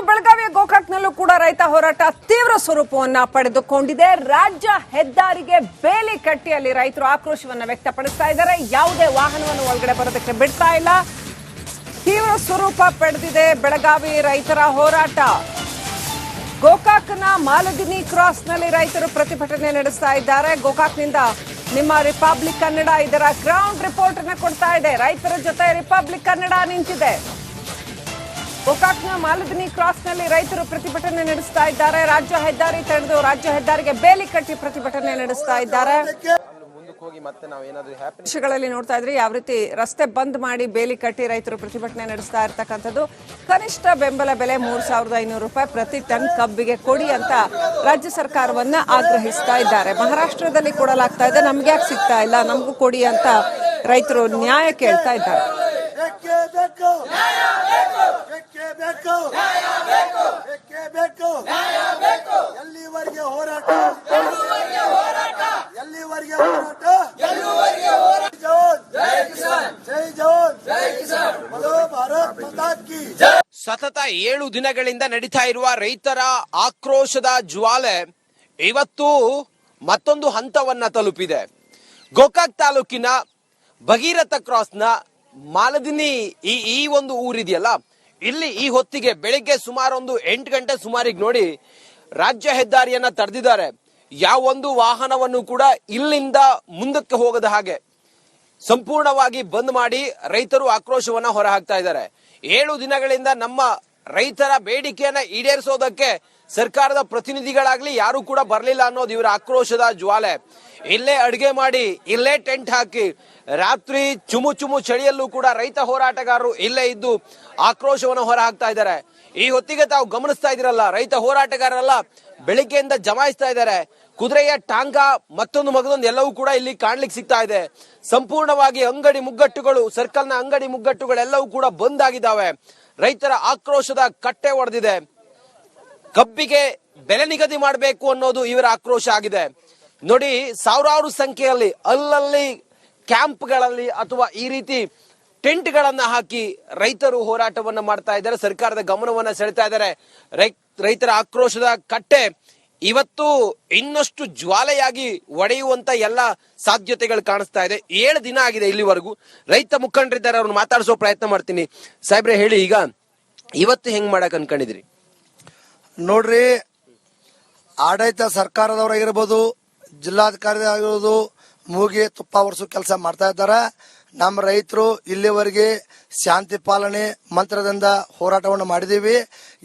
ಬೆಳಗಾವಿಯ ಗೋಕಾಕ್ನಲ್ಲೂ ಕೂಡ ರೈತ ಹೋರಾಟ ತೀವ್ರ ಸ್ವರೂಪವನ್ನ ಪಡೆದುಕೊಂಡಿದೆ. ರಾಜ್ಯ ಹೆದ್ದಾರಿಗೆ ಬೇಲಿ ಕಟ್ಟಿ ಅಲ್ಲಿ ರೈತರು ಆಕ್ರೋಶವನ್ನ ವ್ಯಕ್ತಪಡಿಸ್ತಾ ಇದ್ದಾರೆ. ಯಾವುದೇ ವಾಹನವನ್ನು ಒಳಗಡೆ ಬರೋದಕ್ಕೆ ಬಿಡ್ತಾ ಇಲ್ಲ. ತೀವ್ರ ಸ್ವರೂಪ ಪಡೆದಿದೆ ಬೆಳಗಾವಿ ರೈತರ ಹೋರಾಟ. ಗೋಕಾಕ್ನ ಮಾಲದಿನಿ ಕ್ರಾಸ್ನಲ್ಲಿ ರೈತರು ಪ್ರತಿಭಟನೆ ನಡೆಸ್ತಾ ಇದ್ದಾರೆ. ಗೋಕಾಕ್ನಿಂದ ನಿಮ್ಮ ರಿಪಬ್ಲಿಕ್ ಕನ್ನಡ ಇದರ ಗ್ರೌಂಡ್ ರಿಪೋರ್ಟ್ ಅನ್ನು ಕೊಡ್ತಾ ಇದೆ. ರೈತರ ಜೊತೆ ರಿಪಬ್ಲಿಕ್ ಕನ್ನಡ ನಿಂತಿದೆ. ಗೋಕಾಕ್ನ ಮಾಲದಿನಿ ಕ್ರಾಸ್ನಲ್ಲಿ ರೈತರು ಪ್ರತಿಭಟನೆ ನಡೆಸ್ತಾ ಇದ್ದಾರೆ. ರಾಜ್ಯ ಹೆದ್ದಾರಿ ತಡೆದು ರಾಜ್ಯ ಹೆದ್ದಾರಿಗೆ ಬೇಲಿ ಕಟ್ಟಿ ಪ್ರತಿಭಟನೆ ನಡೆಸ್ತಾ ಇದ್ದಾರೆ. ದೃಶ್ಯಗಳಲ್ಲಿ ನೋಡ್ತಾ ಇದ್ರಿ ಯಾವ ರೀತಿ ರಸ್ತೆ ಬಂದ್ ಮಾಡಿ ಬೇಲಿ ಕಟ್ಟಿ ರೈತರು ಪ್ರತಿಭಟನೆ ನಡೆಸ್ತಾ ಇರ್ತಕ್ಕಂಥದ್ದು. ಕನಿಷ್ಠ ಬೆಂಬಲ ಬೆಲೆ 3,500 ರೂಪಾಯಿ ಪ್ರತಿ ಟನ್ ಕಬ್ಬಿಗೆ ಕೊಡಿ ಅಂತ ರಾಜ್ಯ ಸರ್ಕಾರವನ್ನ ಆಗ್ರಹಿಸ್ತಾ ಇದ್ದಾರೆ. ಮಹಾರಾಷ್ಟ್ರದಲ್ಲಿ ಕೊಡಲಾಗ್ತಾ ಇದೆ, ನಮ್ಗೆ ಯಾಕೆ ಸಿಗ್ತಾ ಇಲ್ಲ, ನಮಗೂ ಕೊಡಿ ಅಂತ ರೈತರು ನ್ಯಾಯ ಕೇಳ್ತಾ ಇದ್ದಾರೆ. ಸತತ 7 ದಿನಗಳಿಂದ ನಡೀತಾ ಇರುವ ರೈತರ ಆಕ್ರೋಶದ ಜ್ವಾಲೆ ಇವತ್ತು ಮತ್ತೊಂದು ಹಂತವನ್ನ ತಲುಪಿದೆ. ಗೋಕಾಕ್ ತಾಲೂಕಿನ ಭಗೀರಥ ಕ್ರಾಸ್ನ ಮಾಲದಿನಿ ಈ ಒಂದು ಊರಿದೆಯಲ್ಲ, ಇಲ್ಲಿ ಈ ಹೊತ್ತಿಗೆ ಬೆಳಿಗ್ಗೆ ಸುಮಾರು 8 ಗಂಟೆ ಸುಮಾರಿಗೆ ನೋಡಿ ರಾಜ್ಯ ಹೆದ್ದಾರಿಯನ್ನ ತಡೆದಿದ್ದಾರೆ. ಯಾವೊಂದು ವಾಹನವನ್ನು ಕೂಡ ಇಲ್ಲಿಂದ ಮುಂದಕ್ಕೆ ಹೋಗದ ಹಾಗೆ ಸಂಪೂರ್ಣವಾಗಿ ಬಂದ್ ಮಾಡಿ ರೈತರು ಆಕ್ರೋಶವನ್ನ ಹೊರಹಾಕ್ತಾ ಇದ್ದಾರೆ. 7 ದಿನಗಳಿಂದ ನಮ್ಮ ರೈತರ ಬೇಡಿಕೆಯನ್ನ ಈಡೇರಿಸೋದಕ್ಕೆ ಸರ್ಕಾರದ ಪ್ರತಿನಿಧಿಗಳಾಗ್ಲಿ ಯಾರು ಕೂಡ ಬರಲಿಲ್ಲ ಅನ್ನೋದು ಇವರ ಆಕ್ರೋಶದ ಜ್ವಾಲೆ. ಇಲ್ಲೇ ಅಡುಗೆ ಮಾಡಿ, ಇಲ್ಲೇ ಟೆಂಟ್ ಹಾಕಿ, ರಾತ್ರಿ ಚುಮು ಚಳಿಯಲ್ಲೂ ಕೂಡ ರೈತ ಹೋರಾಟಗಾರರು ಇಲ್ಲೇ ಇದ್ದು ಆಕ್ರೋಶವನ್ನು ಹೊರ ಹಾಕ್ತಾ ಇದ್ದಾರೆ. ಈ ಹೊತ್ತಿಗೆ ತಾವು ಗಮನಿಸ್ತಾ ಇದ್ದೀರಲ್ಲ, ರೈತ ಹೋರಾಟಗಾರರೆಲ್ಲ ಬೆಳಿಗ್ಗೆಯಿಂದ ಜಮಾಯಿಸ್ತಾ ಇದ್ದಾರೆ. ಕುದುರೆಯ ಟಾಂಗ ಮತ್ತೊಂದು ಮಗದೊಂದು ಎಲ್ಲವೂ ಕೂಡ ಇಲ್ಲಿ ಕಾಣ್ಲಿಕ್ಕೆ ಸಿಗ್ತಾ ಇದೆ. ಸಂಪೂರ್ಣವಾಗಿ ಅಂಗಡಿ ಮುಗ್ಗಟ್ಟುಗಳು, ಸರ್ಕಲ್ನ ಅಂಗಡಿ ಮುಗ್ಗಟ್ಟುಗಳೆಲ್ಲವೂ ಕೂಡ ಬಂದ್ ಆಗಿದ್ದಾವೆ. ರೈತರ ಆಕ್ರೋಶದ ಕಟ್ಟೆ ಒಡೆದಿದೆ. ಕಬ್ಬಿಗೆ ಬೆಲೆ ನಿಗದಿ ಮಾಡಬೇಕು ಅನ್ನೋದು ಇವರ ಆಕ್ರೋಶ ಆಗಿದೆ. ನೋಡಿ, ಸಾವಿರಾರು ಸಂಖ್ಯೆಯಲ್ಲಿ ಅಲ್ಲಲ್ಲಿ ಕ್ಯಾಂಪ್ಗಳಲ್ಲಿ ಅಥವಾ ಈ ರೀತಿ ಟೆಂಟ್ ಗಳನ್ನ ಹಾಕಿ ರೈತರು ಹೋರಾಟವನ್ನ ಮಾಡ್ತಾ ಇದ್ದಾರೆ. ಸರ್ಕಾರದ ಗಮನವನ್ನ ಸೆಳೆತಾ ಇದ್ದಾರೆ. ರೈತರ ಆಕ್ರೋಶದ ಕಟ್ಟೆ ಇವತ್ತು ಇನ್ನಷ್ಟು ಜ್ವಾಲೆಯಾಗಿ ಒಡೆಯುವಂತ ಎಲ್ಲ ಸಾಧ್ಯತೆಗಳು ಕಾಣಿಸ್ತಾ ಇದೆ. 7 ದಿನ ಆಗಿದೆ ಇಲ್ಲಿವರೆಗೂ. ರೈತ ಮುಖಂಡರಿದ್ದಾರೆ, ಅವ್ರನ್ನ ಮಾತಾಡಿಸೋ ಪ್ರಯತ್ನ ಮಾಡ್ತೀನಿ. ಸಾಹೇಬ್ರೆ, ಹೇಳಿ, ಈಗ ಇವತ್ತು ಹೆಂಗ್ ಮಾಡಕ್ ಅನ್ಕೊಂಡಿದ್ರಿ? ನೋಡ್ರಿ, ಆಡಳಿತ ಸರ್ಕಾರದವರಾಗಿರ್ಬೋದು, ಜಿಲ್ಲಾಧಿಕಾರಿ ಆಗಿರ್ಬೋದು, ಮೂಗಿ ತುಪ್ಪ ಒರೆಸೋ ಕೆಲಸ ಮಾಡ್ತಾ ಇದ್ದಾರೆ. ನಮ್ಮ ರೈತರು ಇಲ್ಲಿವರೆಗೆ ಶಾಂತಿ ಪಾಲನೆ ಮಂತ್ರದಿಂದ ಹೋರಾಟವನ್ನು ಮಾಡಿದೀವಿ.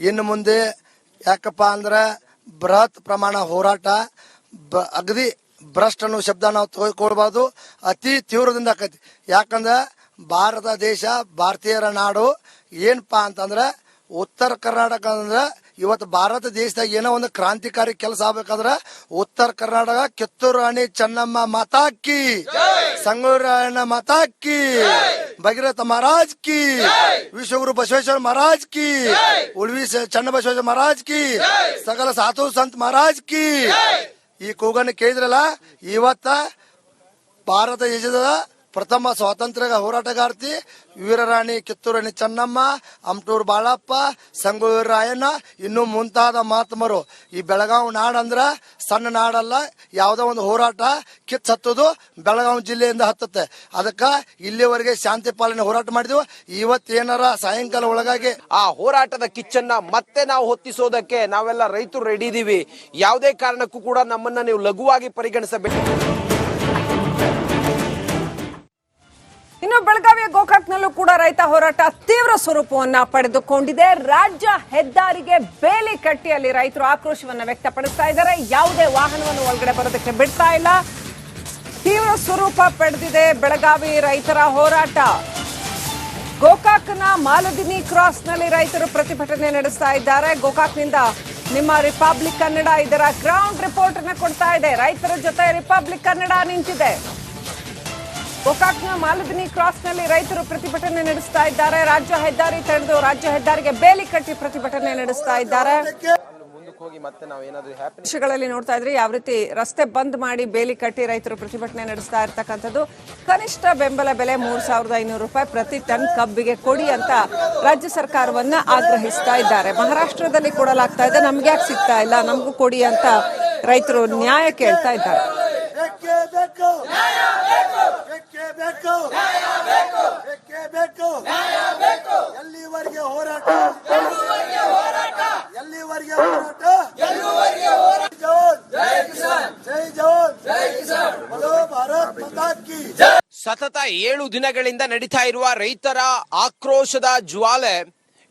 ಇನ್ನು ಮುಂದೆ ಯಾಕಪ್ಪ ಅಂದ್ರೆ ಬೃಹತ್ ಪ್ರಮಾಣ ಹೋರಾಟ, ಅಗದಿ ಭ್ರಷ್ಟ ಅನ್ನೋ ಶಬ್ದ ನಾವು ತೆಗೆದುಕೊಳ್ಬಾರ್ದು, ಅತಿ ತೀವ್ರದಿಂದ ಆಕೈತಿ. ಯಾಕಂದ್ರೆ ಭಾರತ ದೇಶ ಭಾರತೀಯರ ನಾಡು. ಏನಪ್ಪಾ ಅಂತಂದ್ರೆ ಉತ್ತರ ಕರ್ನಾಟಕ ಅಂದ್ರೆ ಇವತ್ತು ಭಾರತ ದೇಶದಾಗ ಏನೋ ಒಂದು ಕ್ರಾಂತಿಕಾರಿ ಕೆಲಸ ಆಗ್ಬೇಕಂದ್ರ ಉತ್ತರ ಕರ್ನಾಟಕ ಕಿತ್ತೂರು ರಾಣಿ ಚೆನ್ನಮ್ಮ ಮಾತಾಕಿ, ಸಂಗೊಳ್ಳಿ ರಾಯಣ್ಣ ಮಾತಾಕಿ, ಭಗೀರಥ ಮಹಾರಾಜ್ ಕಿ, ವಿಶ್ವಗುರು ಬಸವೇಶ್ವರ ಮಹಾರಾಜ್ ಕಿ, ಉಳ್ವಿ ಚನ್ನ ಬಸವೇಶ್ವರ ಮಹಾರಾಜ್ ಕಿ, ಸಕಲ ಸಾಧು ಸಂತ ಮಹಾರಾಜ್ ಕಿ. ಈ ಕೂಗನ್ನು ಕೇಳಿದ್ರಲ್ಲ, ಇವತ್ತ ಭಾರತ ದೇಶದ ಪ್ರಥಮ ಸ್ವಾತಂತ್ರ್ಯ ಹೋರಾಟಗಾರ್ತಿ ವೀರರಾಣಿ ಕಿತ್ತೂರು ರಾಣಿ ಚೆನ್ನಮ್ಮ, ಅಮಟೂರು ಬಾಳಪ್ಪ, ಸಂಗೊಳ್ಳಿ ರಾಯಣ್ಣ, ಇನ್ನು ಮುಂತಾದ ಮಹಾತ್ಮರು. ಈ ಬೆಳಗಾವಿ ನಾಡಂದ್ರ ಸಣ್ಣ ನಾಡಲ್ಲ. ಯಾವುದೋ ಒಂದು ಹೋರಾಟ ಕಿತ್ ಹತ್ತೋದು ಬೆಳಗಾವಿ ಜಿಲ್ಲೆಯಿಂದ ಹತ್ತುತ್ತೆ. ಅದಕ್ಕ ಇಲ್ಲಿವರೆಗೆ ಶಾಂತಿ ಪಾಲನೆ ಹೋರಾಟ ಮಾಡಿದ್ವಿ. ಇವತ್ತೇನಾರ ಸಾಯಂಕಾಲ ಒಳಗಾಗಿ ಆ ಹೋರಾಟದ ಕಿಚ್ಚನ್ನ ಮತ್ತೆ ನಾವು ಹೊತ್ತಿಸೋದಕ್ಕೆ ನಾವೆಲ್ಲ ರೈತರು ರೆಡಿ ಇದೀವಿ. ಯಾವುದೇ ಕಾರಣಕ್ಕೂ ಕೂಡ ನಮ್ಮನ್ನ ನೀವು ಲಘುವಾಗಿ ಪರಿಗಣಿಸಬೇಕು. ಇನ್ನು ಬೆಳಗಾವಿಯ ಗೋಕಾಕ್ನಲ್ಲೂ ಕೂಡ ರೈತ ಹೋರಾಟ ತೀವ್ರ ಸ್ವರೂಪವನ್ನ ಪಡೆದುಕೊಂಡಿದೆ. ರಾಜ್ಯ ಹೆದ್ದಾರಿಗೆ ಬೇಲಿ ಕಟ್ಟಿ ಅಲ್ಲಿ ರೈತರು ಆಕ್ರೋಶವನ್ನ ವ್ಯಕ್ತಪಡಿಸ್ತಾ ಇದ್ದಾರೆ. ಯಾವುದೇ ವಾಹನವನ್ನು ಒಳಗಡೆ ಬರೋದಕ್ಕೆ ಬಿಡ್ತಾ ಇಲ್ಲ. ತೀವ್ರ ಸ್ವರೂಪ ಪಡೆದಿದೆ ಬೆಳಗಾವಿ ರೈತರ ಹೋರಾಟ. ಗೋಕಾಕ್ನ ಮಾಲದಿನಿ ಕ್ರಾಸ್ನಲ್ಲಿ ರೈತರು ಪ್ರತಿಭಟನೆ ನಡೆಸ್ತಾ ಇದ್ದಾರೆ. ಗೋಕಾಕ್ನಿಂದ ನಿಮ್ಮ ರಿಪಬ್ಲಿಕ್ ಕನ್ನಡ ಇದರ ಗ್ರೌಂಡ್ ರಿಪೋರ್ಟ್ ಅನ್ನು ಕೊಡ್ತಾ ಇದೆ. ರೈತರ ಜೊತೆ ರಿಪಬ್ಲಿಕ್ ಕನ್ನಡ ನಿಂತಿದೆ. ಗೋಕಾಕ್ನ ಮಾಲದಿನಿ ಕ್ರಾಸ್ನಲ್ಲಿ ರೈತರು ಪ್ರತಿಭಟನೆ ನಡೆಸ್ತಾ ಇದ್ದಾರೆ. ರಾಜ್ಯ ಹೆದ್ದಾರಿ ತಡೆದು ರಾಜ್ಯ ಹೆದ್ದಾರಿಗೆ ಬೇಲಿ ಕಟ್ಟಿ ಪ್ರತಿಭಟನೆ ನಡೆಸ್ತಾ ಇದ್ದಾರೆ. ದೃಶ್ಯಗಳಲ್ಲಿ ನೋಡ್ತಾ ಇದ್ರಿ ಯಾವ ರೀತಿ ರಸ್ತೆ ಬಂದ್ ಮಾಡಿ ಬೇಲಿ ಕಟ್ಟಿ ರೈತರು ಪ್ರತಿಭಟನೆ ನಡೆಸ್ತಾ ಇರ್ತಕ್ಕಂಥದ್ದು. ಕನಿಷ್ಠ ಬೆಂಬಲ ಬೆಲೆ 3,500 ರೂಪಾಯಿ ಪ್ರತಿ ಟನ್ ಕಬ್ಬಿಗೆ ಕೊಡಿ ಅಂತ ರಾಜ್ಯ ಸರ್ಕಾರವನ್ನ ಆಗ್ರಹಿಸ್ತಾ ಇದ್ದಾರೆ. ಮಹಾರಾಷ್ಟ್ರದಲ್ಲಿ ಕೊಡಲಾಗ್ತಾ ಇದೆ, ನಮ್ಗೆ ಯಾಕೆ ಸಿಗ್ತಾ ಇಲ್ಲ, ನಮಗೂ ಕೊಡಿ ಅಂತ ರೈತರು ನ್ಯಾಯ ಕೇಳ್ತಾ ಇದ್ದಾರೆ. ಎಲ್ಲಿವರೆಗೆ ಹೋರಾಟ, ಎಲ್ಲಿವರೆಗೆ ಹೋರಾಟ, ಜೈ ಜವಾನ್, ಬೋಲೋ ಭಾರತ್ ಮಾತಾ ಕಿ. ಸತತ 7 ದಿನಗಳಿಂದ ನಡೀತಾ ಇರುವ ರೈತರ ಆಕ್ರೋಶದ ಜ್ವಾಲೆ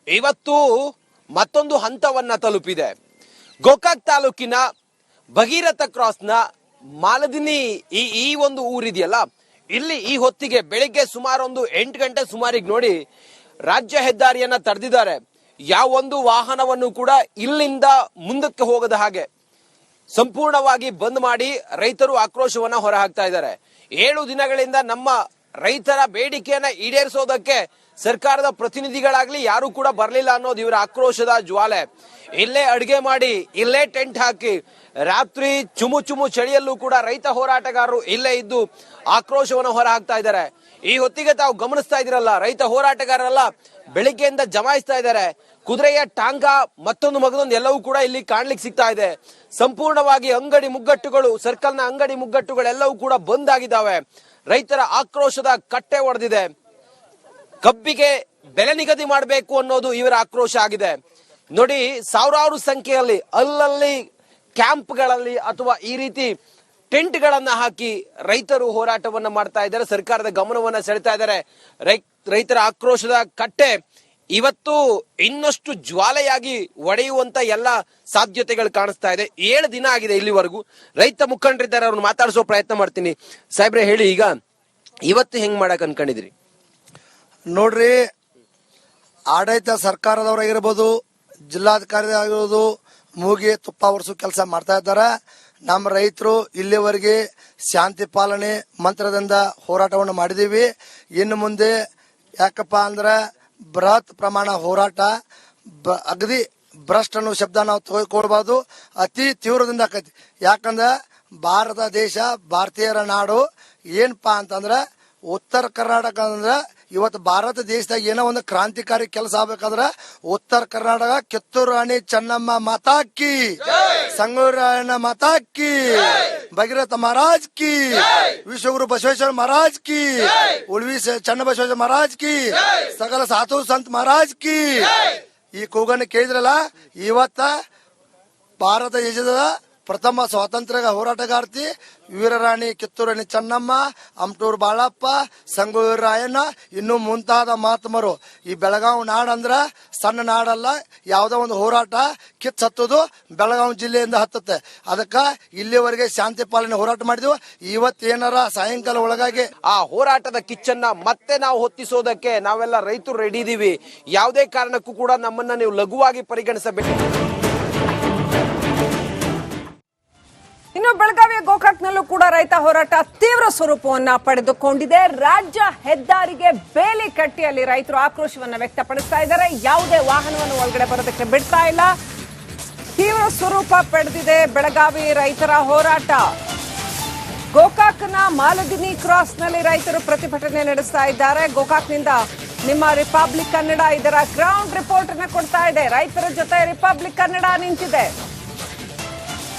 ಇವತ್ತು ಮತ್ತೊಂದು ಹಂತವನ್ನ ತಲುಪಿದೆ. ಗೋಕಾಕ್ ತಾಲೂಕಿನ ಭಗೀರಥ ಕ್ರಾಸ್ನ ಮಾಲದಿನಿ ಈ ಒಂದು ಊರಿದೆಯಲ್ಲ, ಇಲ್ಲಿ ಈ ಹೊತ್ತಿಗೆ ಬೆಳಿಗ್ಗೆ ಸುಮಾರು ಒಂದು 8 ಗಂಟೆ ಸುಮಾರಿಗೆ ನೋಡಿ ರಾಜ್ಯ ಹೆದ್ದಾರಿಯನ್ನ ತಡೆದಿದ್ದಾರೆ. ಯಾವೊಂದು ವಾಹನವನ್ನು ಕೂಡ ಇಲ್ಲಿಂದ ಮುಂದಕ್ಕೆ ಹೋಗದ ಹಾಗೆ ಸಂಪೂರ್ಣವಾಗಿ ಬಂದ್ ಮಾಡಿ ರೈತರು ಆಕ್ರೋಶವನ್ನ ಹೊರಹಾಕ್ತಾ ಇದ್ದಾರೆ. 7 ದಿನಗಳಿಂದ ನಮ್ಮ ರೈತರ ಬೇಡಿಕೆಯನ್ನ ಈಡೇರಿಸೋದಕ್ಕೆ ಸರ್ಕಾರದ ಪ್ರತಿನಿಧಿಗಳಾಗ್ಲಿ ಯಾರು ಕೂಡ ಬರಲಿಲ್ಲ ಅನ್ನೋದು ಇವರ ಆಕ್ರೋಶದ ಜ್ವಾಲೆ. ಇಲ್ಲೇ ಅಡುಗೆ ಮಾಡಿ, ಇಲ್ಲೇ ಟೆಂಟ್ ಹಾಕಿ, ರಾತ್ರಿ ಚುಮು ಚಳಿಯಲ್ಲೂ ಕೂಡ ರೈತ ಹೋರಾಟಗಾರರು ಇಲ್ಲೇ ಇದ್ದು ಆಕ್ರೋಶವನ್ನು ಹೊರ ಹಾಕ್ತಾ ಇದ್ದಾರೆ. ಈ ಹೊತ್ತಿಗೆ ತಾವು ಗಮನಿಸ್ತಾ ಇದಿರಲ್ಲ, ರೈತ ಹೋರಾಟಗಾರರೆಲ್ಲ ಬೆಳಿಗ್ಗೆಯಿಂದ ಜಮಾಯಿಸ್ತಾ ಇದ್ದಾರೆ. ಕುದುರೆಯ ಟಾಂಗ ಮತ್ತೊಂದು ಎಲ್ಲವೂ ಕೂಡ ಇಲ್ಲಿ ಕಾಣ್ಲಿಕ್ಕೆ ಸಿಗ್ತಾ ಇದೆ. ಸಂಪೂರ್ಣವಾಗಿ ಅಂಗಡಿ ಮುಗ್ಗಟ್ಟುಗಳು, ಸರ್ಕಲ್ನ ಅಂಗಡಿ ಮುಗ್ಗಟ್ಟುಗಳೆಲ್ಲವೂ ಕೂಡ ಬಂದ್ ಆಗಿದ್ದಾವೆ. ರೈತರ ಆಕ್ರೋಶದ ಕಟ್ಟೆ ಒಡೆದಿದೆ. ಕಬ್ಬಿಗೆ ಬೆಲೆ ನಿಗದಿ ಮಾಡಬೇಕು ಅನ್ನೋದು ಇವರ ಆಕ್ರೋಶ ಆಗಿದೆ. ನೋಡಿ, ಸಾವಿರಾರು ಸಂಖ್ಯೆಯಲ್ಲಿ ಅಲ್ಲಲ್ಲಿ ಕ್ಯಾಂಪ್ಗಳಲ್ಲಿ ಅಥವಾ ಈ ರೀತಿ ಟೆಂಟ್ ಗಳನ್ನ ಹಾಕಿ ರೈತರು ಹೋರಾಟವನ್ನ ಮಾಡ್ತಾ ಇದ್ದಾರೆ. ಸರ್ಕಾರದ ಗಮನವನ್ನ ಸೆಳೆತಾ ಇದ್ದಾರೆ. ರೈತರ ಆಕ್ರೋಶದ ಕಟ್ಟೆ ಇವತ್ತು ಇನ್ನಷ್ಟು ಜ್ವಾಲೆಯಾಗಿ ಒಡೆಯುವಂತ ಎಲ್ಲ ಸಾಧ್ಯತೆಗಳು ಕಾಣಿಸ್ತಾ ಇದೆ. 7 ದಿನ ಆಗಿದೆ ಇಲ್ಲಿವರೆಗೂ. ರೈತ ಮುಖಂಡರಿದ್ದಾರೆ, ಅವ್ರನ್ನ ಮಾತಾಡಿಸೋ ಪ್ರಯತ್ನ ಮಾಡ್ತೀನಿ. ಸಾಹೇಬ್ರೆ, ಹೇಳಿ, ಈಗ ಇವತ್ತು ಹೆಂಗ್ ಮಾಡಕ್ ಅನ್ಕೊಂಡಿದ್ರಿ? ನೋಡ್ರಿ, ಆಡಳಿತ ಸರ್ಕಾರದವರಾಗಿರ್ಬೋದು, ಜಿಲ್ಲಾಧಿಕಾರಿ ಆಗಿರ್ಬೋದು, ಮೂಗಿ ತುಪ್ಪ ಒರೆಸೋ ಕೆಲಸ ಮಾಡ್ತಾ ಇದ್ದಾರೆ. ನಮ್ಮ ರೈತರು ಇಲ್ಲಿವರೆಗೆ ಶಾಂತಿ ಪಾಲನೆ ಮಂತ್ರದಿಂದ ಹೋರಾಟವನ್ನು ಮಾಡಿದೀವಿ. ಇನ್ನು ಮುಂದೆ ಯಾಕಪ್ಪ ಅಂದ್ರೆ ಬೃಹತ್ ಪ್ರಮಾಣ ಹೋರಾಟ, ಅಗದಿ ಭ್ರಷ್ಟ ಅನ್ನೋ ಶಬ್ದ ನಾವು ತೆಗೆದುಕೊಳ್ಬಾರ್ದು, ಅತಿ ತೀವ್ರದಿಂದ ಆಕೈತಿ. ಯಾಕಂದ್ರೆ ಭಾರತ ದೇಶ ಭಾರತೀಯರ ನಾಡು. ಏನಪ್ಪಾ ಅಂತಂದ್ರೆ ಉತ್ತರ ಕರ್ನಾಟಕ ಅಂದ್ರೆ ಇವತ್ತು ಭಾರತ ದೇಶದಾಗ ಏನೋ ಒಂದು ಕ್ರಾಂತಿಕಾರಿ ಕೆಲಸ ಆಗ್ಬೇಕಾದ್ರೆ ಉತ್ತರ ಕರ್ನಾಟಕ ಕಿತ್ತೂರು ರಾಣಿ ಚೆನ್ನಮ್ಮ ಮಾತಾಕಿ, ಸಂಗೊಳ್ಳಿ ರಾಯಣ್ಣ ಮಾತಾಕಿ, ಭಗೀರಥ ಮಹಾರಾಜ್ ಕಿ, ವಿಶ್ವಗುರು ಬಸವೇಶ್ವರ ಮಹಾರಾಜ್ ಕಿ, ಉಳ್ವಿ ಚನ್ನ ಬಸವೇಶ್ವರ ಮಹಾರಾಜ್ ಕಿ, ಸಕಲ ಸಾಧು ಸಂತ ಮಹಾರಾಜ್ ಕಿ. ಈ ಕೂಗನ್ನು ಕೇಳಿದ್ರಲ್ಲ, ಇವತ್ತ ಭಾರತ ದೇಶದ ಪ್ರಥಮ ಸ್ವಾತಂತ್ರ್ಯ ಹೋರಾಟಗಾರ್ತಿ ವೀರರಾಣಿ ಕಿತ್ತೂರು ರಾಣಿ ಚೆನ್ನಮ್ಮ, ಅಮಟೂರು ಬಾಳಪ್ಪ, ಸಂಗೊಳ್ಳಿ ರಾಯಣ್ಣ, ಇನ್ನು ಮುಂತಾದ ಮಹಾತ್ಮರು. ಈ ಬೆಳಗಾವಿ ನಾಡಂದ್ರ ಸಣ್ಣ ನಾಡಲ್ಲ. ಯಾವುದೋ ಒಂದು ಹೋರಾಟ ಕಿತ್ತು ಹತ್ತೋದು ಬೆಳಗಾವಿ ಜಿಲ್ಲೆಯಿಂದ ಹತ್ತುತ್ತೆ. ಅದಕ್ಕೆ ಇಲ್ಲಿವರೆಗೆ ಶಾಂತಿ ಪಾಲನೆ ಹೋರಾಟ ಮಾಡಿದ್ವಿ. ಇವತ್ತೇನಾರ ಸಾಯಂಕಾಲ ಒಳಗಾಗಿ ಆ ಹೋರಾಟದ ಕಿಚ್ಚನ್ನ ಮತ್ತೆ ನಾವು ಹೊತ್ತಿಸೋದಕ್ಕೆ ನಾವೆಲ್ಲ ರೈತರು ರೆಡಿ ಇದೀವಿ. ಯಾವುದೇ ಕಾರಣಕ್ಕೂ ಕೂಡ ನಮ್ಮನ್ನ ನೀವು ಲಘುವಾಗಿ ಪರಿಗಣಿಸಬೇಕು. ಇನ್ನು ಬೆಳಗಾವಿಯ ಗೋಕಾಕ್ನಲ್ಲೂ ಕೂಡ ರೈತ ಹೋರಾಟ ತೀವ್ರ ಸ್ವರೂಪವನ್ನ ಪಡೆದುಕೊಂಡಿದೆ. ರಾಜ್ಯ ಹೆದ್ದಾರಿಗೆ ಬೇಲಿ ಕಟ್ಟಿ ಅಲ್ಲಿ ರೈತರು ಆಕ್ರೋಶವನ್ನ ವ್ಯಕ್ತಪಡಿಸ್ತಾ ಇದ್ದಾರೆ. ಯಾವುದೇ ವಾಹನವನ್ನು ಒಳಗಡೆ ಬರೋದಕ್ಕೆ ಬಿಡ್ತಾ ಇಲ್ಲ. ತೀವ್ರ ಸ್ವರೂಪ ಪಡೆದಿದೆ ಬೆಳಗಾವಿ ರೈತರ ಹೋರಾಟ. ಗೋಕಾಕ್ನ ಮಾಲದಿನಿ ಕ್ರಾಸ್ನಲ್ಲಿ ರೈತರು ಪ್ರತಿಭಟನೆ ನಡೆಸ್ತಾ ಇದ್ದಾರೆ. ಗೋಕಾಕ್ನಿಂದ ನಿಮ್ಮ ರಿಪಬ್ಲಿಕ್ ಕನ್ನಡ ಇದರ ಗ್ರೌಂಡ್ ರಿಪೋರ್ಟ್ ಅನ್ನ ಕೊಡ್ತಾ ಇದೆ. ರೈತರ ಜೊತೆ ರಿಪಬ್ಲಿಕ್ ಕನ್ನಡ ನಿಂತಿದೆ.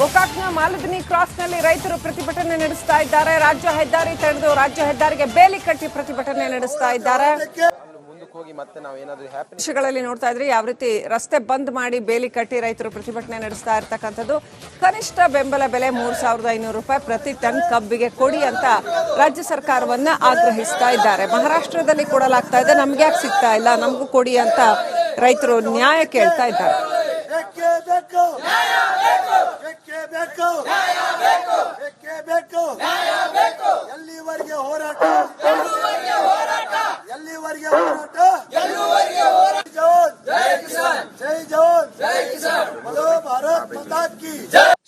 ಗೋಕಾಕ್ನ ಮಾಲದಿನಿ ಕ್ರಾಸ್ನಲ್ಲಿ ರೈತರು ಪ್ರತಿಭಟನೆ ನಡೆಸ್ತಾ ಇದ್ದಾರೆ. ರಾಜ್ಯ ಹೆದ್ದಾರಿ ತಡೆದು ರಾಜ್ಯ ಹೆದ್ದಾರಿಗೆ ಬೇಲಿ ಕಟ್ಟಿ ಪ್ರತಿಭಟನೆ ನಡೆಸ್ತಾ ಇದ್ದಾರೆ. ದೃಶ್ಯಗಳಲ್ಲಿ ನೋಡ್ತಾ ಇದ್ರಿ ಯಾವ ರೀತಿ ರಸ್ತೆ ಬಂದ್ ಮಾಡಿ ಬೇಲಿ ಕಟ್ಟಿ ರೈತರು ಪ್ರತಿಭಟನೆ ನಡೆಸ್ತಾ ಇರ್ತಕ್ಕಂಥದ್ದು. ಕನಿಷ್ಠ ಬೆಂಬಲ ಬೆಲೆ 3,500 ರೂಪಾಯಿ ಪ್ರತಿ ಟನ್ ಕಬ್ಬಿಗೆ ಕೊಡಿ ಅಂತ ರಾಜ್ಯ ಸರ್ಕಾರವನ್ನ ಆಗ್ರಹಿಸ್ತಾ ಇದ್ದಾರೆ. ಮಹಾರಾಷ್ಟ್ರದಲ್ಲಿ ಕೊಡಲಾಗ್ತಾ ಇದೆ, ನಮ್ಗೆ ಯಾಕೆ ಸಿಗ್ತಾ ಇಲ್ಲ, ನಮಗೂ ಕೊಡಿ ಅಂತ ರೈತರು ನ್ಯಾಯ ಕೇಳ್ತಾ ಇದ್ದಾರೆ. ಎಲ್ಲಿವರೆಗೆ ಹೋರಾಟ, ಎಲ್ಲಿವರೆಗೆ ಹೋರಾಟ, ಜೈ ಜವಾನ್, ಬೋಲೋ ಭಾರತ್ ಮಾತಾ ಕಿ.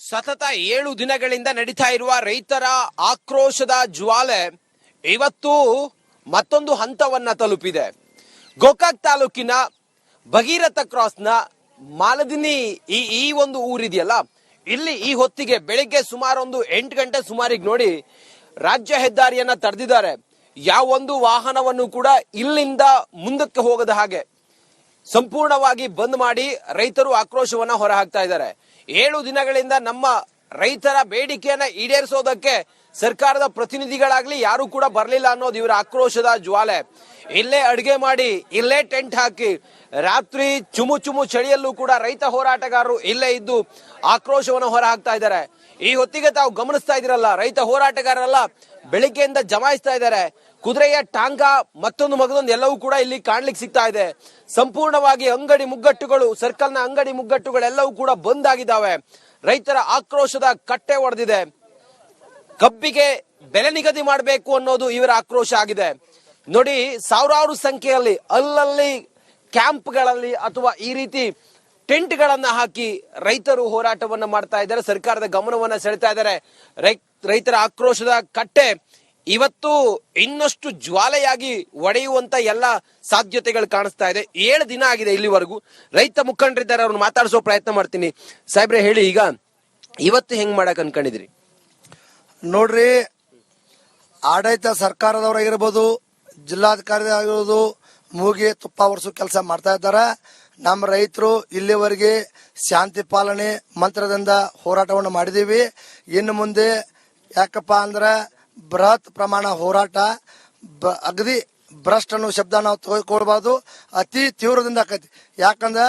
ಸತತ 7 ದಿನಗಳಿಂದ ನಡೀತಾ ಇರುವ ರೈತರ ಆಕ್ರೋಶದ ಜ್ವಾಲೆ ಇವತ್ತು ಮತ್ತೊಂದು ಹಂತವನ್ನ ತಲುಪಿದೆ. ಗೋಕಾಕ್ ತಾಲೂಕಿನ ಭಗೀರಥ ಕ್ರಾಸ್ನ ಮಾಲದಿನಿ ಈ ಒಂದು ಊರಿದೆಯಲ್ಲ, ಇಲ್ಲಿ ಈ ಹೊತ್ತಿಗೆ ಬೆಳಿಗ್ಗೆ ಸುಮಾರು ಒಂದು 8 ಗಂಟೆ ಸುಮಾರಿಗೆ ನೋಡಿ ರಾಜ್ಯ ಹೆದ್ದಾರಿಯನ್ನ ತಡೆದಿದ್ದಾರೆ. ಯಾವೊಂದು ವಾಹನವನ್ನು ಕೂಡ ಇಲ್ಲಿಂದ ಮುಂದಕ್ಕೆ ಹೋಗದ ಹಾಗೆ ಸಂಪೂರ್ಣವಾಗಿ ಬಂದ್ ಮಾಡಿ ರೈತರು ಆಕ್ರೋಶವನ್ನ ಹೊರಹಾಕ್ತಾ ಇದ್ದಾರೆ. 7 ದಿನಗಳಿಂದ ನಮ್ಮ ರೈತರ ಬೇಡಿಕೆಯನ್ನ ಈಡೇರಿಸೋದಕ್ಕೆ ಸರ್ಕಾರದ ಪ್ರತಿನಿಧಿಗಳಾಗ್ಲಿ ಯಾರು ಕೂಡ ಬರಲಿಲ್ಲ ಅನ್ನೋದು ಇವರ ಆಕ್ರೋಶದ ಜ್ವಾಲೆ. ಇಲ್ಲೇ ಅಡುಗೆ ಮಾಡಿ, ಇಲ್ಲೇ ಟೆಂಟ್ ಹಾಕಿ, ರಾತ್ರಿ ಚುಮು ಚಳಿಯಲ್ಲೂ ಕೂಡ ರೈತ ಹೋರಾಟಗಾರರು ಇಲ್ಲೇ ಇದ್ದು ಆಕ್ರೋಶವನ್ನು ಹೊರಹಾಕ್ತಾ ಇದ್ದಾರೆ. ಈ ಹೊತ್ತಿಗೆ ತಾವು ಗಮನಿಸ್ತಾ ಇದ್ದೀರಲ್ಲ, ರೈತ ಹೋರಾಟಗಾರರೆಲ್ಲ ಬೆಳಿಗ್ಗೆಯಿಂದ ಜಮಾಯಿಸ್ತಾ ಇದ್ದಾರೆ. ಕುದುರೆಯ ಟಾಂಗ ಮತ್ತೊಂದು ಎಲ್ಲವೂ ಕೂಡ ಇಲ್ಲಿ ಕಾಣ್ಲಿಕ್ಕೆ ಸಿಗ್ತಾ ಇದೆ. ಸಂಪೂರ್ಣವಾಗಿ ಅಂಗಡಿ ಮುಗ್ಗಟ್ಟುಗಳು, ಸರ್ಕಲ್ನ ಅಂಗಡಿ ಮುಗ್ಗಟ್ಟುಗಳೆಲ್ಲವೂ ಕೂಡ ಬಂದ್ ಆಗಿದ್ದಾವೆ. ರೈತರ ಆಕ್ರೋಶದ ಕಟ್ಟೆ ಒಡೆದಿದೆ. ಕಬ್ಬಿಗೆ ಬೆಲೆ ನಿಗದಿ ಮಾಡಬೇಕು ಅನ್ನೋದು ಇವರ ಆಕ್ರೋಶ ಆಗಿದೆ. ನೋಡಿ, ಸಾವಿರಾರು ಸಂಖ್ಯೆಯಲ್ಲಿ ಅಲ್ಲಲ್ಲಿ ಕ್ಯಾಂಪ್ಗಳಲ್ಲಿ ಅಥವಾ ಈ ರೀತಿ ಟೆಂಟ್ ಗಳನ್ನ ಹಾಕಿ ರೈತರು ಹೋರಾಟವನ್ನ ಮಾಡ್ತಾ ಇದ್ದಾರೆ. ಸರ್ಕಾರದ ಗಮನವನ್ನ ಸೆಳೆತಾ ಇದ್ದಾರೆ. ರೈತರ ಆಕ್ರೋಶದ ಕಟ್ಟೆ ಇವತ್ತು ಇನ್ನಷ್ಟು ಜ್ವಾಲೆಯಾಗಿ ಒಡೆಯುವಂತ ಎಲ್ಲ ಸಾಧ್ಯತೆಗಳು ಕಾಣಿಸ್ತಾ ಇದೆ. 7 ದಿನ ಆಗಿದೆ ಇಲ್ಲಿವರೆಗೂ. ರೈತ ಮುಖಂಡರಿದ್ದಾರೆ, ಅವ್ರನ್ನ ಮಾತಾಡಿಸೋ ಪ್ರಯತ್ನ ಮಾಡ್ತೀನಿ. ಸಾಹೇಬ್ರೆ, ಹೇಳಿ, ಈಗ ಇವತ್ತು ಹೆಂಗ್ ಮಾಡಕ್ ಅನ್ಕೊಂಡಿದ್ರಿ? ನೋಡ್ರಿ, ಆಡಳಿತ ಸರ್ಕಾರದವರಾಗಿರ್ಬೋದು, ಜಿಲ್ಲಾಧಿಕಾರಿ ಆಗಿರ್ಬೋದು, ಮೂಗಿ ತುಪ್ಪ ಒರೆಸೋ ಕೆಲಸ ಮಾಡ್ತಾ ಇದ್ದಾರೆ. ನಮ್ಮ ರೈತರು ಇಲ್ಲಿವರೆಗೆ ಶಾಂತಿ ಪಾಲನೆ ಮಂತ್ರದಿಂದ ಹೋರಾಟವನ್ನು ಮಾಡಿದೀವಿ. ಇನ್ನು ಮುಂದೆ ಯಾಕಪ್ಪ ಅಂದ್ರೆ ಬೃಹತ್ ಪ್ರಮಾಣ ಹೋರಾಟ, ಅಗದಿ ಭ್ರಷ್ಟ ಅನ್ನೋ ಶಬ್ದ ನಾವು ತೆಗೆದುಕೊಳ್ಬಾರ್ದು, ಅತಿ ತೀವ್ರದಿಂದ ಆಕೈತಿ. ಯಾಕಂದ್ರೆ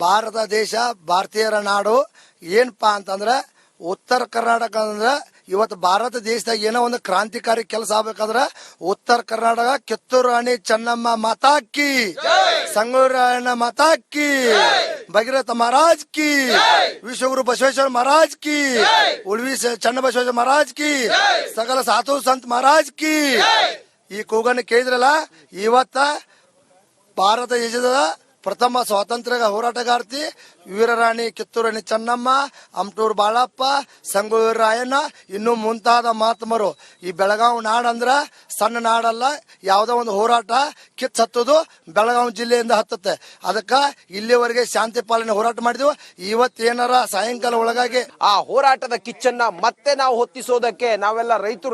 ಭಾರತ ದೇಶ ಭಾರತೀಯರ ನಾಡು. ಏನಪ್ಪಾ ಅಂತಂದ್ರೆ ಉತ್ತರ ಕರ್ನಾಟಕ ಅಂದ್ರೆ ಇವತ್ತು ಭಾರತ ದೇಶದಾಗ ಏನೋ ಒಂದು ಕ್ರಾಂತಿಕಾರಿ ಕೆಲಸ ಆಗ್ಬೇಕಾದ್ರೆ ಉತ್ತರ ಕರ್ನಾಟಕ ಕಿತ್ತೂರು ರಾಣಿ ಚೆನ್ನಮ್ಮ ಮಾತಾಕಿ, ಸಂಗೊಳ್ಳಿ ರಾಯಣ್ಣ ಮಾತಾಕಿ, ಭಗೀರಥ ಮಹಾರಾಜ್ ಕಿ, ವಿಶ್ವಗುರು ಬಸವೇಶ್ವರ ಮಹಾರಾಜ್ ಕಿ, ಉಳ್ವಿ ಚನ್ನ ಬಸವೇಶ್ವರ ಮಹಾರಾಜ್ ಕಿ, ಸಕಲ ಸಾಧು ಸಂತ ಮಹಾರಾಜ್ ಕಿ. ಈ ಕೂಗನ್ನು ಕೇಳಿದ್ರಲ್ಲ, ಇವತ್ತ ಭಾರತ ದೇಶದ ಪ್ರಥಮ ಸ್ವಾತಂತ್ರ್ಯ ಹೋರಾಟಗಾರ್ತಿ ವೀರರಾಣಿ ಕಿತ್ತೂರು ರಾಣಿ ಚೆನ್ನಮ್ಮ, ಅಮಟೂರು ಬಾಳಪ್ಪ, ಸಂಗೊಳ್ಳಿ ರಾಯಣ್ಣ, ಇನ್ನು ಮುಂತಾದ ಮಹಾತ್ಮರು. ಈ ಬೆಳಗಾವಿ ನಾಡಂದ್ರ ಸಣ್ಣ ನಾಡಲ್ಲ. ಯಾವುದೋ ಒಂದು ಹೋರಾಟ ಕಿತ್ತು ಹತ್ತೋದು ಬೆಳಗಾವಿ ಜಿಲ್ಲೆಯಿಂದ ಹತ್ತುತ್ತೆ. ಅದಕ್ಕ ಇಲ್ಲಿವರೆಗೆ ಶಾಂತಿ ಪಾಲನೆ ಹೋರಾಟ ಮಾಡಿದ್ವು. ಇವತ್ತೇನಾರ ಸಾಯಂಕಾಲ ಒಳಗಾಗಿ ಆ ಹೋರಾಟದ ಕಿಚ್ಚನ್ನ ಮತ್ತೆ ನಾವು ಹೊತ್ತಿಸೋದಕ್ಕೆ ನಾವೆಲ್ಲ ರೈತರು